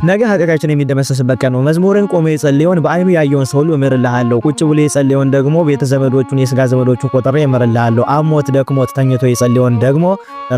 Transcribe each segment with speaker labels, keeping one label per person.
Speaker 1: ነገ ኃጢአታችን የሚደመሰስበት ቀን ነው። መዝሙርን ቆሞ የጸለየውን በአይኑ ያየውን ሰው ሁሉ እምርልሃለሁ፣ ቁጭ ብሎ የጸለየውን ደግሞ ቤተ ዘመዶቹን የሥጋ ዘመዶቹን ቆጥሬ እምርልሃለሁ፣ አሞት ደክሞት ተኝቶ የጸለየውን ደግሞ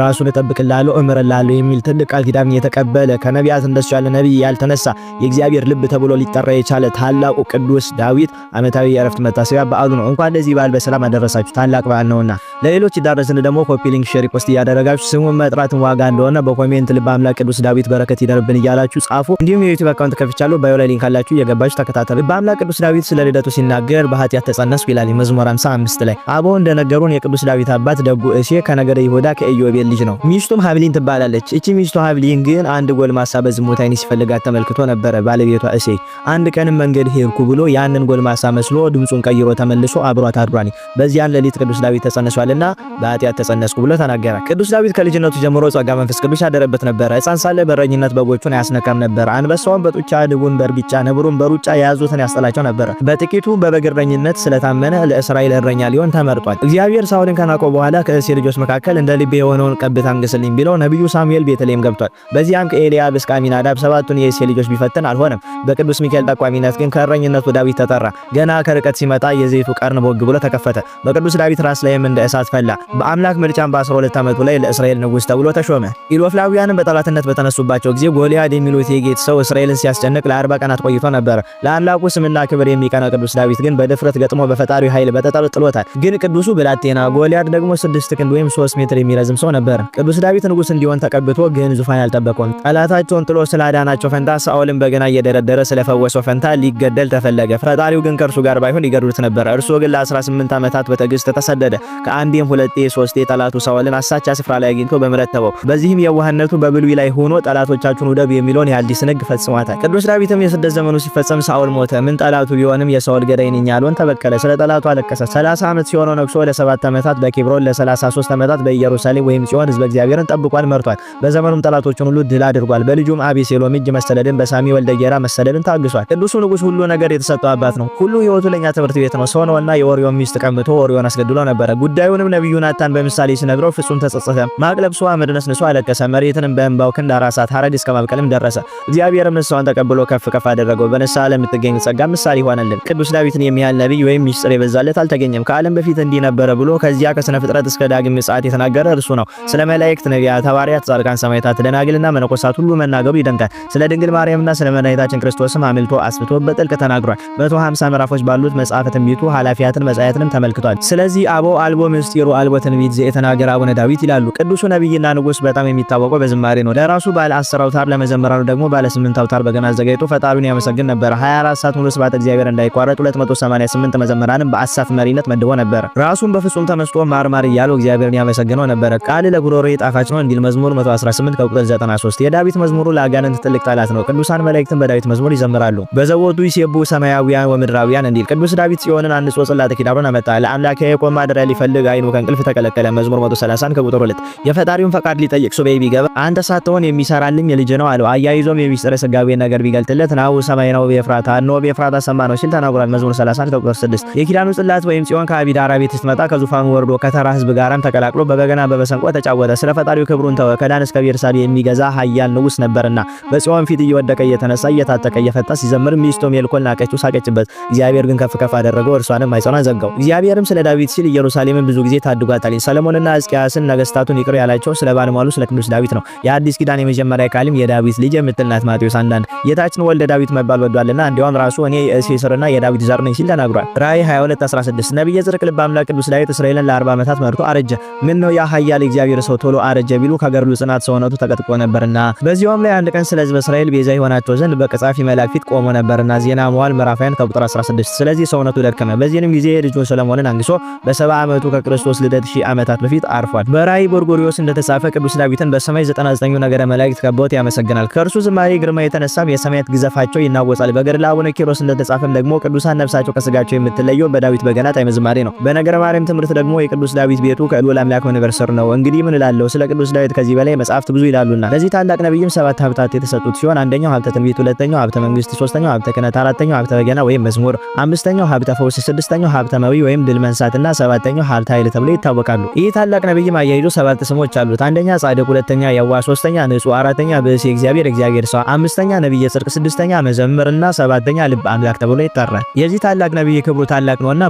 Speaker 1: ራሱን እጠብቅልሃለሁ እምርልሃለሁ የሚል ትልቅ ቃል ኪዳን የተቀበለ ከነቢያት እንደሱ ያለ ነቢይ ያልተነሳ የእግዚአብሔር ልብ ተብሎ ሊጠራ የቻለ ታላቁ ቅዱስ ዳዊት ዓመታዊ የዕረፍት መታሰቢያ በዓሉ ነው። እንኳን ለዚህ በዓል በሰላም አደረሳችሁ። ታላቅ በዓል ነውና ለሌሎች ይዳረስን ደግሞ ኮፒ ሊንክ ሼር ፖስት እያደረጋችሁ ስሙን መጥራትን ዋጋ እንደሆነ በኮሜንት ልበ አምላክ ቅዱስ ዳዊት በረከት ይደርብን እያላችሁ ጻፉ። እንዲሁም የዩቲዩብ አካውንት ከፍቻለሁ ባዮ ላይ ሊንክ አላችሁ እየገባችሁ ተከታተሉ። ልበ አምላክ ቅዱስ ዳዊት ስለ ልደቱ ሲናገር በኃጢአት ተጸነስኩ ይላል መዝሙር 55 ላይ። አበው እንደነገሩን የቅዱስ ዳዊት አባት ደጉ እሴ ከነገደ ይሁዳ ከኢዮቤል ልጅ ነው። ሚስቱም ሀብሊን ትባላለች። እቺ ሚስቱ ሀብሊን ግን አንድ ጎልማሳ በዝሙት ዓይን ሲፈልጋት ተመልክቶ ነበር። ባለቤቷ እሴ አንድ ቀንም መንገድ ሄድኩ ብሎ ያንን ጎልማሳ መስሎ ድምጹን ቀይሮ ተመልሶ አብሯት አድሯል። በዚያን ሌሊት ቅዱስ ዳዊት ተጸንሷልና በኃጢአት ተጸነስኩ ብሎ ተናገረ። ቅዱስ ዳዊት ከልጅነቱ ጀምሮ ጸጋ መንፈስ ቅዱስ ያደረበት ነበር። ሕፃን ሳለ በረኝነት በጎቹን ያስነካም ነበር። አንበሳውን በጡጫ ድቡን በርግጫ ነብሩን በሩጫ የያዙትን ያስጠላቸው ነበር። በጥቂቱ በበግረኝነት ስለታመነ ለእስራኤል እረኛ ሊሆን ተመርጧል። እግዚአብሔር ሳኦልን ከናቀው በኋላ ከእሴ ልጆች መካከል እንደ ልቤ የሆነውን ቀብት አንግስልኝ ቢለው ነብዩ ሳሙኤል ቤተልሔም ገብቷል። በዚያም ከኤልያብ እስከ አሚናዳብ ሰባቱን የእሴ ልጆች ቢፈትን አልሆነም። በቅዱስ ሚካኤል ጠቋሚነት ግን ከእረኝነቱ ዳዊት ተጠራ። ገና ከርቀት ሲመጣ የዘይቱ ቀርን ቦግ ብሎ ተከፈተ። በቅዱስ ዳዊት ራስ ላይም እንደ እሳት ፈላ። በአምላክ ምርጫም በ12 ዓመቱ ላይ ለእስራኤል ንጉስ ተብሎ ተሾመ። ኢሎፍላውያንም በጠላትነት በተነሱባቸው ጊዜ ጎልያድ የሚሉት የጌት ሰው እስራኤልን ሲያስጨንቅ ለ40 ቀናት ቆይቶ ነበር። ለአምላኩ ስምና ክብር የሚቀና ቅዱስ ዳዊት ግን በድፍረት ገጥሞ በፈጣሪው ኃይል በጠጠር ጥሎታል። ግን ቅዱሱ ብላቴና ጎልያድ ደግሞ 6 ክንድ ወይም 3 ሜትር የሚረዝም ሰው ነበር። ቅዱስ ዳዊት ንጉስ እንዲሆን ተቀብቶ ግን ዙፋን አልጠበቀም። ጠላታቸውን ጥሎ ስላዳናቸው ፈንታ ሳኦልን በገና እየደረደረ ስለፈወሰው ፈንታ ሊገደል ተፈለገ። ፈጣሪው ግን ከእርሱ ጋር ባይሆን ይገድሉት ነበር። እርሱ ግን ለ18 ዓመታት በትዕግስት ተሰደደ። ከአንዴም ሁለቴ ሶስቴ ጠላቱ ሳኦልን አሳቻ ስፍራ ላይ አግኝቶ በምሕረት ተወው። በዚህም የዋህነቱ በብሉይ ላይ ሆኖ ጠላቶቻችሁን ውደዱ የሚለውን የአዲስን ሕግ ፈጽሟታል። ቅዱስ ዳዊትም የስደት ዘመኑ ሲፈጸም ሳኦል ሞተ። ምን ጠላቱ ቢሆንም የሳኦል ገዳይ ነኝ ያለውን ተበቀለ። ስለ ጠላቱ አለቀሰ። 30 ዓመት ሲሆነው ነግሶ ለ7 ዓመታት በኬብሮን ለ33 ዓመታት በኢየሩሳሌም ወይም ጽዮን ሕዝበ እግዚአብሔርን ጠብቋል፣ መርቷል። በዘመኑም ጠላቶቹን ሁሉ ድል አድርጓል። በልጁም አቤሴሎም እጅ መሰደድን በሳሚ ወልደ ጌራ መሰደድን ታግሷል። ቅዱሱ ንጉስ ሁሉ ነገር የተሰጠው አባት ነው። ሁሉ ህይወቱ ለኛ ትምህርት ቤት ነው። ሰው ነውና የኦርዮን ሚስት ቀምቶ ኦርዮን አስገድሎ ነበር። ጉዳዩንም ነብዩ ናታን በምሳሌ ሲነግረው ፍጹም ተጸጸተ። ማቅ ለብሶ አመድ ነስንሶ አለቀሰ። መሬትንም በእንባው ክንድ አራሳት። ሐረግ እስከ ማብቀልም ደረሰ። እግዚአብሔርም ንስሐውን ተቀብሎ ከፍ ከፍ አደረገው። በንስሐ ለምትገኝ ጸጋ ምሳሌ ሆነልን። ቅዱስ ዳዊትን የሚያህል ነብይ ወይም ሚስጥር የበዛለት አልተገኘም። ከዓለም በፊት እንዲህ ነበረ ብሎ ከዚያ ከስነ ፍጥረት እስከ ዳግም ምጽአት የተናገረ እርሱ ነው። ስለ መላእክት፣ ነቢያት፣ ሐዋርያት፣ ጻድቃን፣ ሰማዕታት፣ ደናግልና መነኮሳት ሁሉ መናገሩ ይደንቃል። ስለ ድንግል ማርያምና ስለ መድኃኒታችን ክርስቶስም አምልቶ አስፍቶ በጥልቅ ተናግሯል። 150 ምዕራፎች ባሉት መጽሐፈ ትንቢቱ ኃላፊያትን መጻያትንም ተመልክቷል። ስለዚህ አቦ አልቦ ምስጢሩ አልቦ ትንቢት ዘየተናገረ አቡነ ዳዊት ይላሉ። ቅዱሱ ነብይና ንጉስ በጣም የሚታወቀው በዝማሬ ነው። ለራሱ ባለ 10 አውታር ለመዘምራኑ ደግሞ ባለ 8 አውታር በገና አዘጋጅቶ ፈጣሪውን ያመሰግን ነበር። 24 ሰዓት ሙሉ ስብሐተ እግዚአብሔር እንዳይቋረጥ 288 መዘምራንን በአሳፍ መሪነት መድቦ ነበር። ራሱን በፍጹም ተመስጦ ማርማር እያለው እግዚአብሔርን ያመሰግነው ነበር። ቃል ለጉሮሮዬ ጣፋጭ ነው እንዲል መዝሙር 118 ከቁጥር 93። የዳዊት መዝሙሩ ለአጋንንት ትልቅ ጠላት ነው። ቅዱሳን መላእክትን በዳዊት መዝሙር ይዘምራሉ። በዘወቱ ይሴቡ ሰማያዊያን ወምድራዊያን እንዲል ቅዱስ ዳዊት ጽዮንን አንጾ ጽላተ ኪዳኑን አመጣ። ለአምላክ ያዕቆብ ማደሪያ ሊፈልግ አይኑ ከእንቅልፍ ተከለከለ። መዝሙር 130 ከቁጥር 2። የፈጣሪውን ፈቃድ ሊጠይቅ ሱባኤ ቢገባ አንተ ሳትሆን የሚሰራልኝ ልጅ ነው አለው። አያይዞም የሚስጥረ ስጋዌ ነገር ቢገልጥለት ናው ሰማይ ነው በኤፍራታ ነው በኤፍራታ ሰማ ነው ሲል ተናግሯል። መዝሙር 30 ከቁጥር 6። የኪዳኑ ጽላት ወይም ጽዮን ከአቢዳራ ቤት ስትመጣ ከዙፋኑ ወርዶ ከተራ ህዝብ ጋራም ተቀላቅሎ በበገና በመሰንቆ ተጫወተ። ስለ ፈጣሪው ክብሩን ተወ። ከዳን እስከ ቤርሳቤ የሚገዛ ኃያል ንጉስ ነበርና በጽዮን ፊት እየወደቀ እየተነሳ እየታጠቀ እየፈታ ሲዘምር ሚስቱ ሜልኮል ናቀችው፣ ሳቀችበት። እግዚአብሔር ግን ከፍ ከፍ አደረገው፣ እርሷንም ማይጸኗን ዘጋው። እግዚአብሔርም ስለ ዳዊት ሲል ኢየሩሳሌምን ብዙ ጊዜ ታድጓታል። ሰለሞንና ሕዝቅያስን ነገስታቱን ይቅር ያላቸው ስለ ባለሟሉ ስለ ቅዱስ ዳዊት ነው። የአዲስ ኪዳን የመጀመሪያ ቃልም የዳዊት ልጅ የምትል ናት። ማቴዎስ 1 ጌታችን ወልደ ዳዊት መባል ወዷልና እንዲያውም ራሱ እኔ የእሴይ ሥርና የዳዊት ዘር ነኝ ሲል ተናግሯል። ራእይ 22:16 ነብየ ጽድቅ ልበ አምላክ ቅዱስ ዳዊት እስራኤልን ለ40 ዓመታት መርቶ አረጀ። ምን ነው ያ ኃያል እግዚአብሔር ሰው ቶሎ አረጀ ቢሉ ከገድሉ ጽናት ሰውነቱ ተቀጥቆ ነበርና። በዚያውም ላይ አንድ ቀን ስለ ሕዝበ እስራኤል ቤዛ ይሆናቸው ዘንድ በቀጻፊ መልአክ ፊት ቆሞ ነበርና። ዜና መዋዕል ምዕራፍ 20 ከቁጥር 16። ስለዚህ ሰውነቱ ደከመ። በዚህንም ጊዜ ልጁን ሰለሞንን አንግሶ በ70 ዓመቱ ከክርስቶስ ልደት 1000 ዓመታት በፊት አርፏል። በራእይ ጎርጎርዮስ እንደተጻፈ ቅዱስ ዳዊትን በሰማይ 99 ነገረ መላእክት ከበውት ያመሰግናል። ከእርሱ ዝማሬ ግርማ የተነሳም የሰማያት ግዘፋቸው ይናወጻል። በገድለ አቡነ ኪሮስ እንደተጻፈም ደግሞ ቅዱሳን ነፍሳቸው ከስጋቸው የምትለየው በዳዊት በገና ጣዕመ ዝማሬ ነው። በነገረ ማርያም ትምህርት ደግሞ የቅዱስ ዳዊት ቤቱ ከልዑል አምላክ መንበር ስር ነው። እንግዲህ ምን እላለሁ ስለ ቅዱስ ዳዊት ከዚህ በላይ መጻሕፍት ብዙ ይላሉና። ለዚህ ታላቅ ነብይም 7 ሀብታት የተሰጡት ሲሆን አንደኛው ሀብተ ትንቢት፣ ሁለተኛው ሀብተ መንግስት፣ ሶስተኛው ሀብተ ክህነት፣ አራተኛው ሀብተ በገና ወይም መዝሙር፣ አምስተኛው ሀብተ ፈውስ፣ ስድስተኛው ሀብተ መዊ ወይም ድል መንሳትና ሰባተኛው ሀብተ ኃይል ተብለው ይታወቃሉ። ይህ ታላቅ ነብይም አያይዞ 7 ስሞች አሉት። አንደኛ ጻድቅ፣ ሁለተኛ የዋህ፣ ሶስተኛ ንጹህ፣ አራተኛ ብእሲ እግዚአብሔር ሰው፣ አምስተኛ ነብየ ጽድቅ፣ ስድስተኛ መዘምርና ሰባተኛ ልበ አምላክ ተብሎ ይጠራል። የዚህ ታላቅ ነብይ ክብሩ ታላቅ ነውና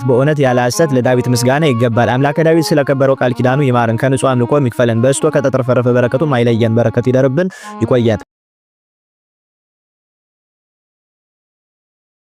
Speaker 1: በእውነት ያለ ሐሰት ለዳዊት ምስጋና ይገባል። አምላከ ዳዊት ስለከበረው ቃል ኪዳኑ ይማረን፣ ከንጹህ አምልኮ ይክፈለን፣ በስቶ ከተትረፈረፈ በረከቱ አይለየን። በረከቱ ይደርብን፣ ይቆየን።